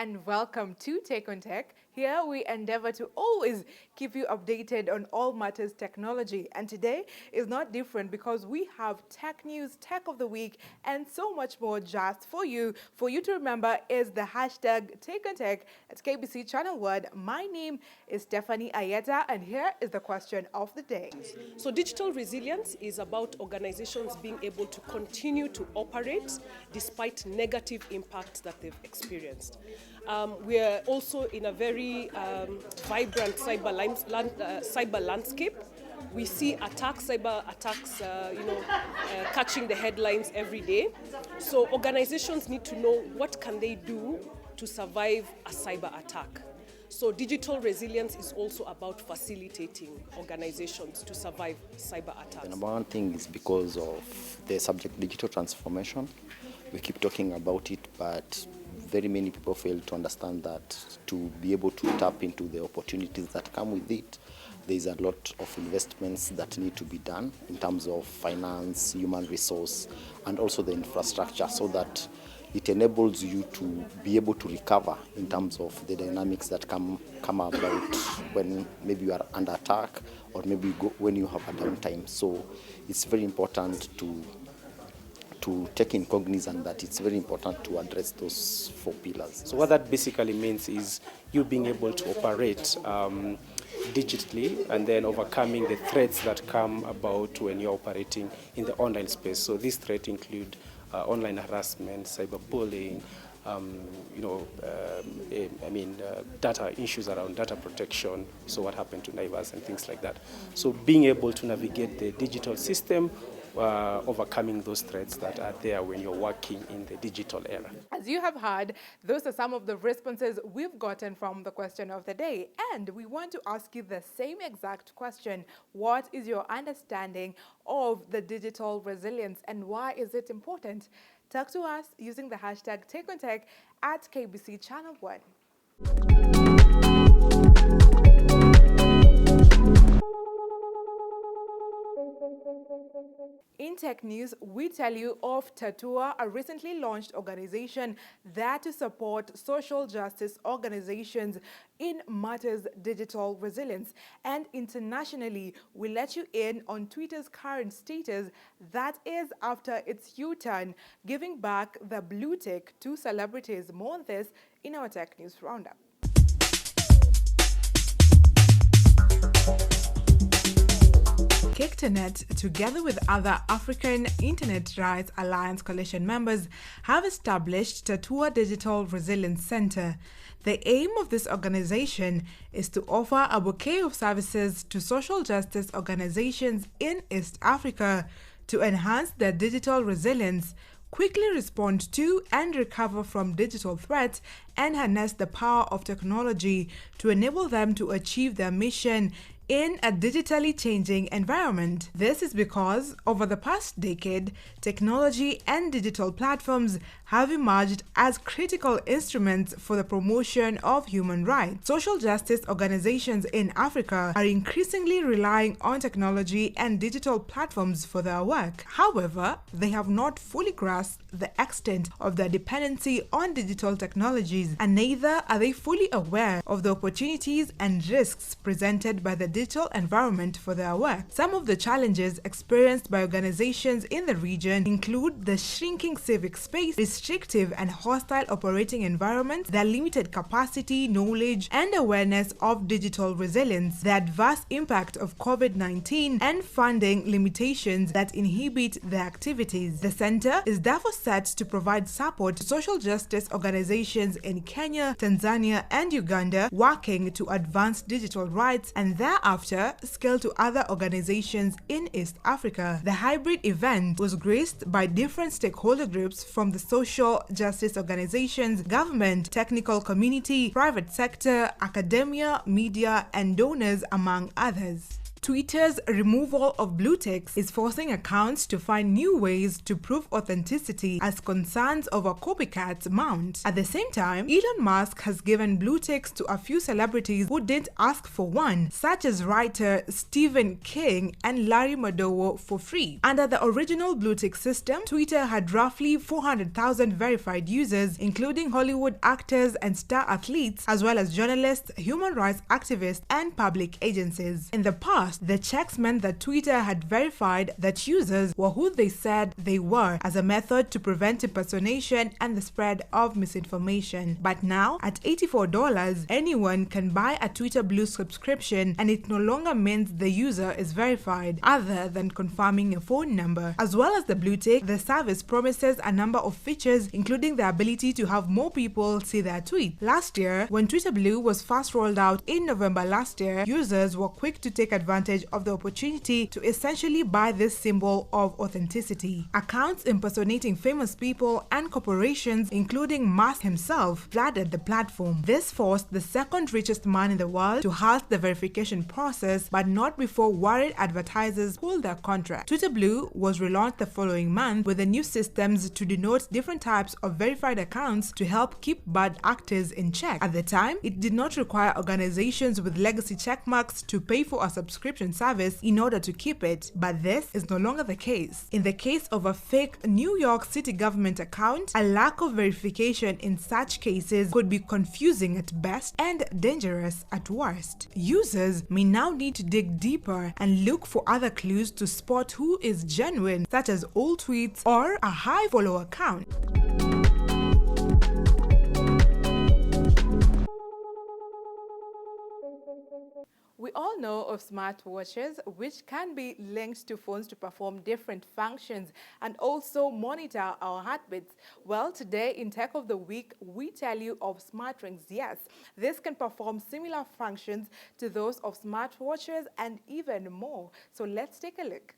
and welcome to Take on Tech. Here we endeavor to always keep you updated on all matters technology. And today is not different because we have tech news, tech of the week, and so much more just for you. For you to remember is the hashtag Take on Tech at KBC Channel 1. My name is Stephanie Ayieta, and here is the question of the day. So digital resilience is about organizations being able to continue to operate despite negative impacts that they've experienced. We are also in a very vibrant cyber landscape. We see cyber attacks, catching the headlines every day. So organizations need to know what can they do to survive a cyber attack. So digital resilience is also about facilitating organizations to survive cyber attacks. The number one thing is because of the subject digital transformation. We keep talking about it, but very many people fail to understand that to be able to tap into the opportunities that come with it, there's a lot of investments that need to be done in terms of finance, human resource, and also the infrastructure, so that it enables you to be able to recover in terms of the dynamics that come about when maybe you are under attack or maybe when you have a downtime. So it's very important to take in cognizance that it's very important to address those four pillars. So what that basically means is you being able to operate digitally and then overcoming the threats that come about when you're operating in the online space. So these threats include online harassment, cyberbullying, data issues around data protection, so what happened to neighbors and things like that. So being able to navigate the digital system, overcoming those threats that are there when you're working in the digital era. As you have heard, those are some of the responses we've gotten from the question of the day. And we want to ask you the same exact question. What is your understanding of the digital resilience and why is it important? Talk to us using the hashtag TakeOnTech at KBC Channel 1. In tech news, we tell you of Tatua, a recently launched organization there to support social justice organizations in matters digital resilience. And internationally, we let you in on Twitter's current status, that is after its U-turn, giving back the blue tick to celebrities. More on this in our tech news roundup. KICTANET, together with other African Internet Rights Alliance Coalition members, have established Tatua Digital Resilience Center. The aim of this organization is to offer a bouquet of services to social justice organizations in East Africa to enhance their digital resilience, quickly respond to and recover from digital threats, and harness the power of technology to enable them to achieve their mission in a digitally changing environment. This is because over the past decade, technology and digital platforms have emerged as critical instruments for the promotion of human rights. Social justice organizations in Africa are increasingly relying on technology and digital platforms for their work. However, they have not fully grasped the extent of their dependency on digital technologies, and neither are they fully aware of the opportunities and risks presented by the digital environment for their work. Some of the challenges experienced by organizations in the region include the shrinking civic space, restrictive and hostile operating environments, their limited capacity, knowledge, and awareness of digital resilience, the adverse impact of COVID-19, and funding limitations that inhibit their activities. The center is therefore set to provide support to social justice organizations in Kenya, Tanzania, and Uganda working to advance digital rights, and thereafter scale to other organizations in East Africa. The hybrid event was graced by different stakeholder groups from the social justice organizations, government, technical community, private sector, academia, media, and donors, among others. Twitter's removal of blue ticks is forcing accounts to find new ways to prove authenticity as concerns over copycats mount. At the same time, Elon Musk has given blue ticks to a few celebrities who didn't ask for one, such as writer Stephen King and Larry Madowo, for free. Under the original blue tick system, Twitter had roughly 400,000 verified users, including Hollywood actors and star athletes, as well as journalists, human rights activists, and public agencies. In the past, the checks meant that Twitter had verified that users were who they said they were as a method to prevent impersonation and the spread of misinformation. But now, at $84, anyone can buy a Twitter Blue subscription, and it no longer means the user is verified, other than confirming a phone number. As well as the blue tick, the service promises a number of features, including the ability to have more people see their tweet. Last year, when Twitter Blue was first rolled out in November last year, users were quick to take advantage of the opportunity to essentially buy this symbol of authenticity. Accounts impersonating famous people and corporations, including Musk himself, flooded the platform. This forced the second richest man in the world to halt the verification process, but not before worried advertisers pulled their contract. Twitter Blue was relaunched the following month with the new systems to denote different types of verified accounts to help keep bad actors in check. At the time, it did not require organizations with legacy checkmarks to pay for a subscription service in order to keep it, but this is no longer the case. In the case of a fake New York City government account, a lack of verification in such cases could be confusing at best and dangerous at worst. Users may now need to dig deeper and look for other clues to spot who is genuine, such as old tweets or a high follow account. We all know of smartwatches, which can be linked to phones to perform different functions and also monitor our heartbeats. Well, today in Tech of the Week, we tell you of smart rings. Yes, this can perform similar functions to those of smartwatches and even more. So let's take a look.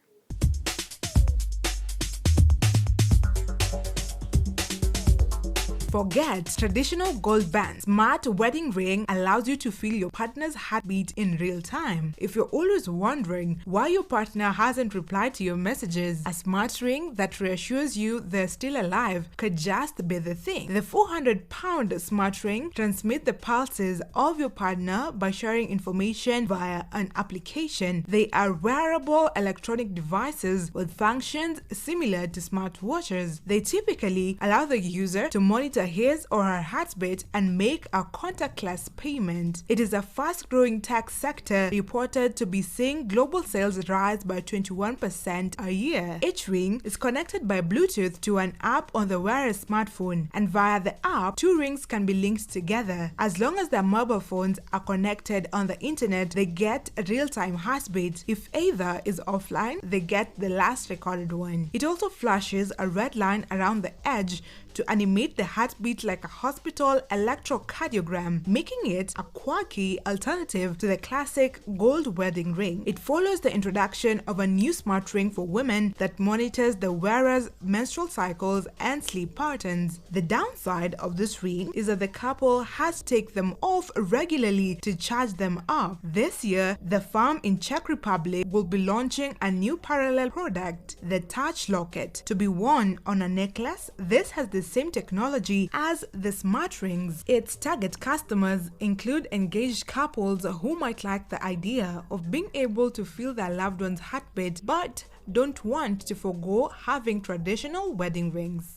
Forget traditional gold bands. Smart wedding ring allows you to feel your partner's heartbeat in real time. If you're always wondering why your partner hasn't replied to your messages, a smart ring that reassures you they're still alive could just be the thing. The 400-pound smart ring transmits the pulses of your partner by sharing information via an application. They are wearable electronic devices with functions similar to smartwatches. They typically allow the user to monitor his or her heartbeat and make a contactless payment. It is a fast-growing tech sector reported to be seeing global sales rise by 21% a year. Each ring is connected by Bluetooth to an app on the wearer's smartphone, and via the app, two rings can be linked together. As long as their mobile phones are connected on the internet, they get a real-time heartbeat. If either is offline, they get the last recorded one. It also flashes a red line around the edge to animate the heartbeat like a hospital electrocardiogram, making it a quirky alternative to the classic gold wedding ring. It follows the introduction of a new smart ring for women that monitors the wearer's menstrual cycles and sleep patterns. The downside of this ring is that the couple has to take them off regularly to charge them up. This year, the firm in Czech Republic will be launching a new parallel product, the Touch Locket, to be worn on a necklace. This has the same technology as the smart rings. Its target customers include engaged couples who might like the idea of being able to feel their loved one's heartbeat but don't want to forgo having traditional wedding rings.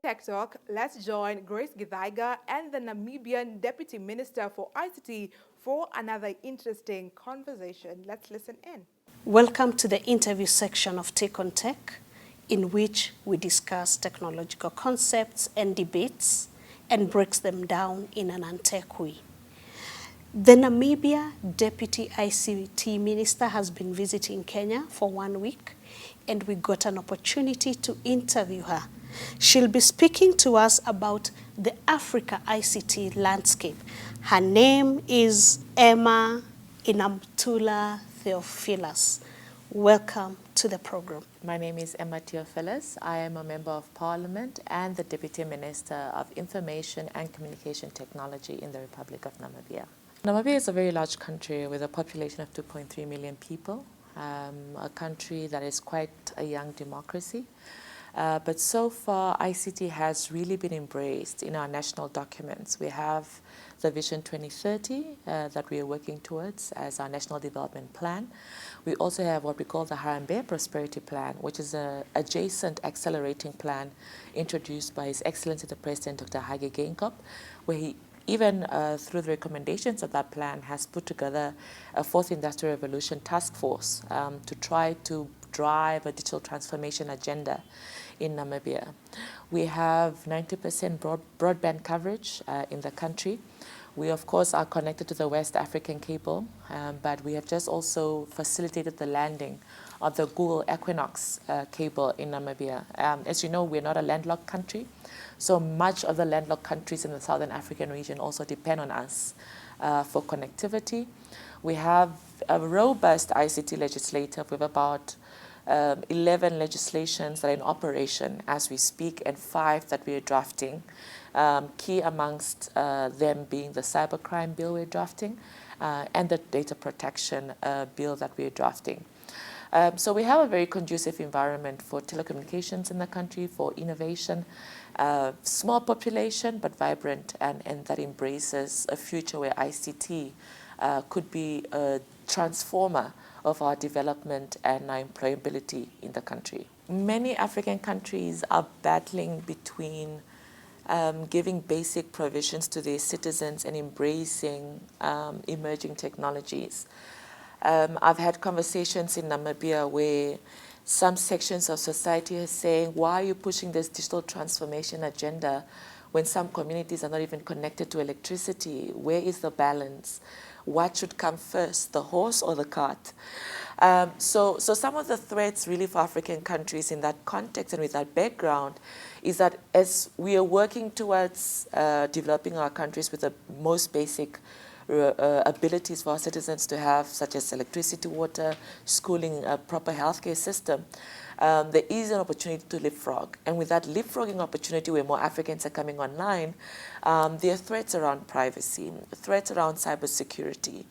Tech Talk, let's join Grace Githaiga and the Namibian Deputy Minister for ICT for another interesting conversation. Let's listen in. Welcome to the interview section of Take on Tech, in which we discuss technological concepts and debates and breaks them down in an untech way. The Namibia Deputy ICT Minister has been visiting Kenya for 1 week, and we got an opportunity to interview her. She'll be speaking to us about the Africa ICT landscape. Her name is Inamutila Theofelus. Welcome to the program. My name is Theofelus. I am a Member of Parliament and the Deputy Minister of Information and Communication Technology in the Republic of Namibia. Namibia is a very large country with a population of 2.3 million people, a country that is quite a young democracy. But so far, ICT has really been embraced in our national documents. We have the Vision 2030 that we are working towards as our National Development Plan. We also have what we call the Harambee Prosperity Plan, which is an adjacent accelerating plan introduced by His Excellency the President, Dr. Githaiga, where he even through the recommendations of that plan has put together a Fourth Industrial Revolution task force to try to drive a digital transformation agenda in Namibia. We have 90% broadband coverage in the country. We, of course, are connected to the West African cable, but we have just also facilitated the landing of the Google Equinox cable in Namibia. As you know, we're not a landlocked country, so much of the landlocked countries in the Southern African region also depend on us for connectivity. We have a robust ICT legislative with about 11 legislations that are in operation as we speak and 5 that we are drafting. Key amongst them being the cybercrime bill we're drafting and the data protection bill that we're drafting. So we have a very conducive environment for telecommunications in the country, for innovation, small population but vibrant, and that embraces a future where ICT could be a transformer of our development and our employability in the country. Many African countries are battling between giving basic provisions to their citizens and embracing emerging technologies. I've had conversations in Namibia where some sections of society are saying, why are you pushing this digital transformation agenda when some communities are not even connected to electricity? Where is the balance? What should come first, the horse or the cart? So some of the threats really for African countries in that context and with that background is that as we are working towards developing our countries with the most basic abilities for our citizens to have, such as electricity, water, schooling, a proper healthcare system, there is an opportunity to leapfrog. And with that leapfrogging opportunity where more Africans are coming online, there are threats around privacy, threats around cybersecurity.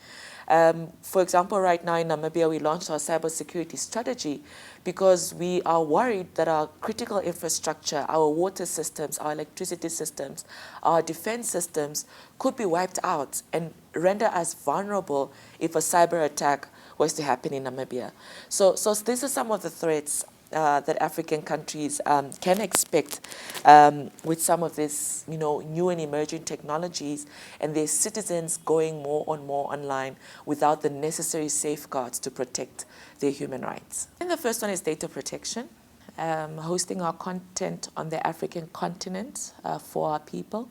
For example, right now in Namibia, we launched our cybersecurity strategy because we are worried that our critical infrastructure, our water systems, our electricity systems, our defense systems could be wiped out and render us vulnerable if a cyber attack was to happen in Namibia. So these are some of the threats that African countries can expect with some of these, new and emerging technologies, and their citizens going more online without the necessary safeguards to protect their human rights. And the first one is data protection, hosting our content on the African continent for our people.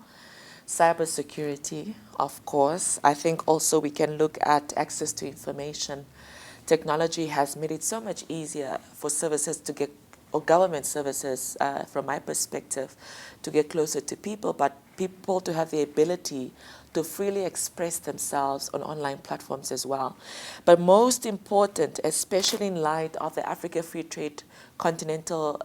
Cybersecurity, of course. I think also we can look at access to information. Technology has made it so much easier for services to get, or government services, from my perspective, to get closer to people, but people to have the ability to freely express themselves on online platforms as well. But most important, especially in light of the Africa Free Trade Continental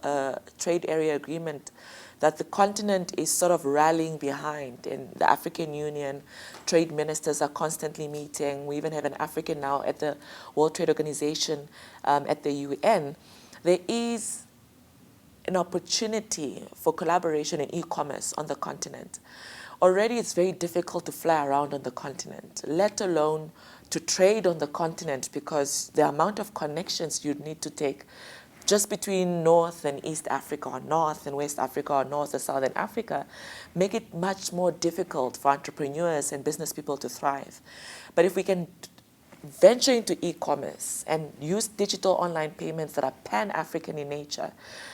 Trade Area Agreement that the continent is sort of rallying behind, and the African Union trade ministers are constantly meeting. We even have an African now at the World Trade Organization at the UN. There is an opportunity for collaboration in e-commerce on the continent. Already it's very difficult to fly around on the continent, let alone to trade on the continent, because the amount of connections you'd need to take just between North and East Africa, or North and West Africa, or North and Southern Africa, make it much more difficult for entrepreneurs and business people to thrive. But if we can venture into e-commerce and use digital online payments that are pan-African in nature,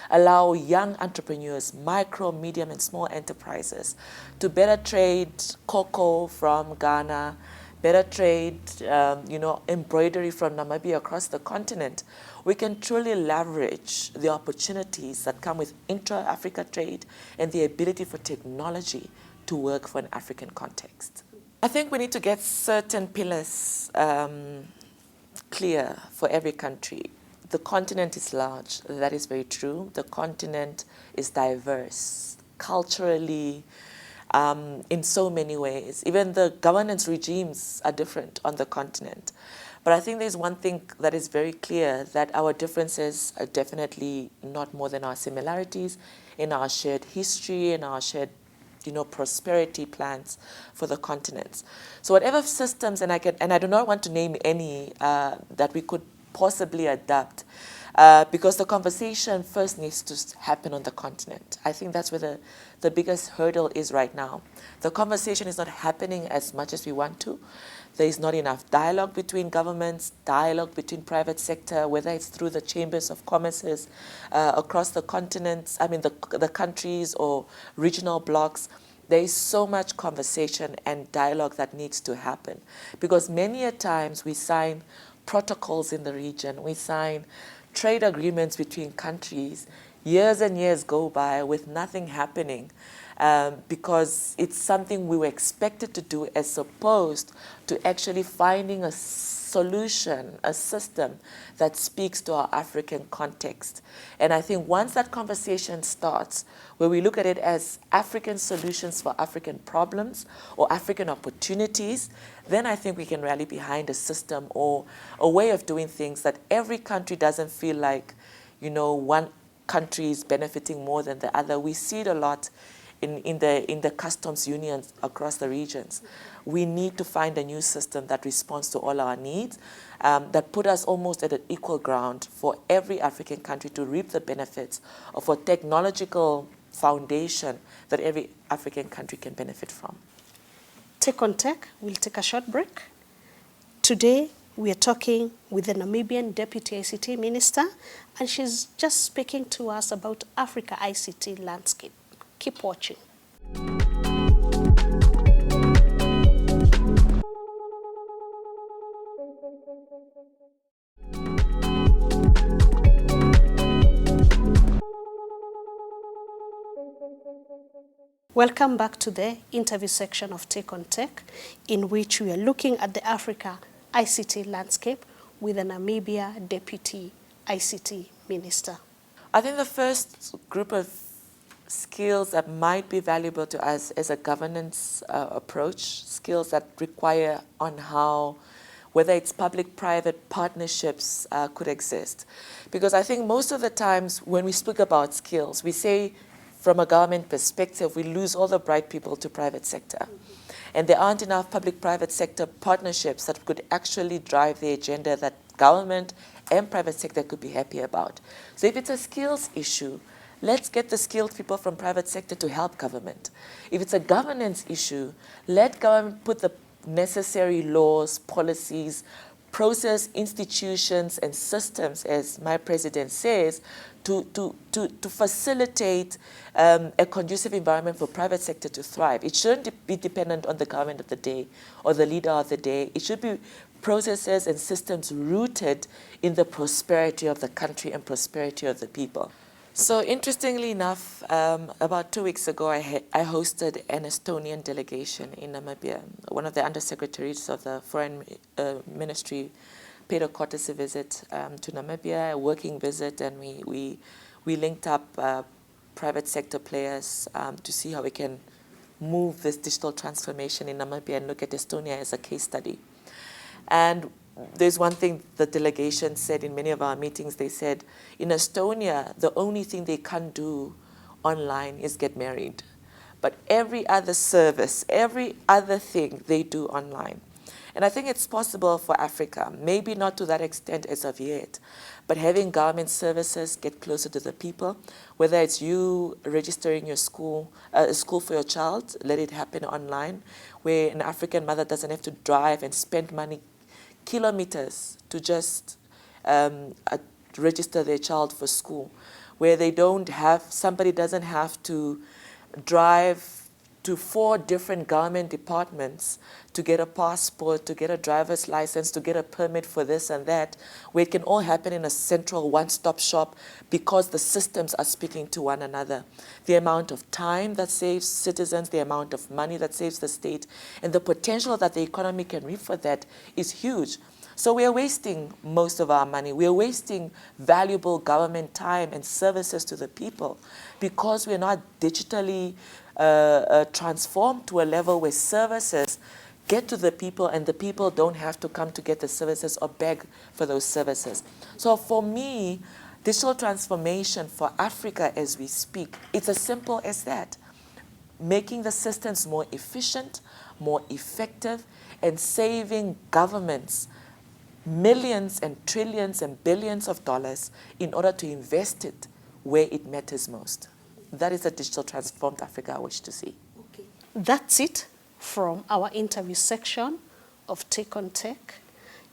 allow young entrepreneurs, micro, medium, and small enterprises to better trade cocoa from Ghana, better trade, embroidery from Namibia across the continent, we can truly leverage the opportunities that come with intra-Africa trade and the ability for technology to work for an African context. I think we need to get certain pillars clear for every country. the continent is large. That is very true. The continent is diverse, culturally, in so many ways. Even the governance regimes are different on the continent. But I think there's one thing that is very clear, that our differences are definitely not more than our similarities in our shared history and our shared prosperity plans for the continents. So whatever systems, and I do not want to name any that we could possibly adapt, because the conversation first needs to happen on the continent. I think that's where the biggest hurdle is right now. The conversation is not happening as much as we want to. There is not enough dialogue between governments, dialogue between private sector, whether it's through the chambers of commerces across the continents, the countries or regional blocks. There is so much conversation and dialogue that needs to happen, because many a times we sign protocols in the region, we sign trade agreements between countries, years and years go by with nothing happening. Because it's something we were expected to do, as opposed to actually finding a solution, a system that speaks to our African context. And I think once that conversation starts, where we look at it as African solutions for African problems or African opportunities, then I think we can rally behind a system or a way of doing things that every country doesn't feel like, one country is benefiting more than the other. We see it a lot in the customs unions across the regions. We need to find a new system that responds to all our needs, that put us almost at an equal ground for every African country to reap the benefits of a technological foundation that every African country can benefit from. Take on Tech, we'll take a short break. Today, we are talking with the Namibian Deputy ICT Minister, and she's just speaking to us about Africa ICT landscape. Keep watching. Welcome back to the interview section of Take on Tech, in which we are looking at the Africa ICT landscape with the Namibia Deputy ICT Minister. I think the first group of skills that might be valuable to us as a governance approach, skills that require on how, whether it's public-private partnerships could exist. Because I think most of the times when we speak about skills, we say from a government perspective, we lose all the bright people to private sector. And there aren't enough public-private sector partnerships that could actually drive the agenda that government and private sector could be happy about. So if it's a skills issue, let's get the skilled people from private sector to help government. If it's a governance issue, let government put the necessary laws, policies, process, institutions, and systems, as my president says, to facilitate a conducive environment for private sector to thrive. It shouldn't be dependent on the government of the day or the leader of the day. It should be processes and systems rooted in the prosperity of the country and prosperity of the people. So interestingly enough, about 2 weeks ago, I hosted an Estonian delegation in Namibia. One of the undersecretaries of the Foreign Ministry paid a courtesy visit to Namibia, a working visit, and we linked up private sector players to see how we can move this digital transformation in Namibia and look at Estonia as a case study. And there's one thing the delegation said in many of our meetings. They said, in Estonia, the only thing they can't do online is get married. But every other service, every other thing they do online. And I think it's possible for Africa, maybe not to that extent as of yet, but having government services get closer to the people, whether it's you registering your school for your child, let it happen online, where an African mother doesn't have to drive and spend money kilometers to just register their child for school, where somebody doesn't have to drive to 4 different government departments to get a passport, to get a driver's license, to get a permit for this and that, where it can all happen in a central one-stop shop because the systems are speaking to one another. The amount of time that saves citizens, the amount of money that saves the state, and the potential that the economy can reap for that is huge. So we are wasting most of our money. We are wasting valuable government time and services to the people because we're not digitally transformed to a level where services get to the people and the people don't have to come to get the services or beg for those services. So for me, digital transformation for Africa as we speak, it's as simple as that. Making the systems more efficient, more effective, and saving governments millions and trillions and billions of dollars in order to invest it where it matters most. That is a digital transformed Africa I wish to see. Okay. That's it from our interview section of Take on Tech,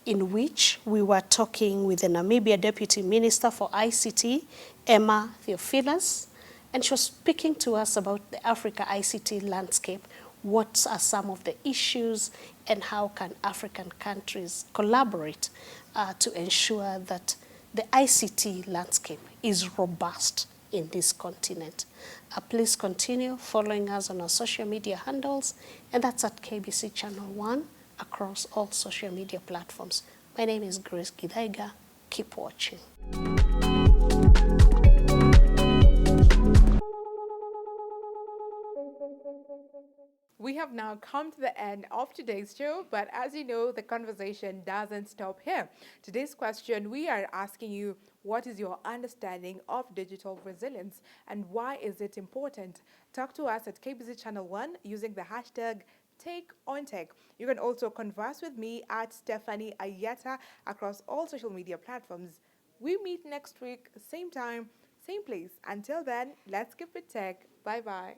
in which we were talking with the Namibia Deputy Minister for ICT, Emma Theofelus, and she was speaking to us about the Africa ICT landscape. What are some of the issues and how can African countries collaborate to ensure that the ICT landscape is robust in this continent? Please continue following us on our social media handles, and that's at KBC Channel 1 across all social media platforms. My name is Grace Githaiga. Keep watching. We have now come to the end of today's show, but as you know, the conversation doesn't stop here. Today's question, we are asking you, what is your understanding of digital resilience and why is it important? Talk to us at KBC Channel 1 using the hashtag #TakeOnTech. You can also converse with me at Stephanie Ayieta across all social media platforms. We meet next week, same time, same place. Until then, let's keep it tech. Bye-bye.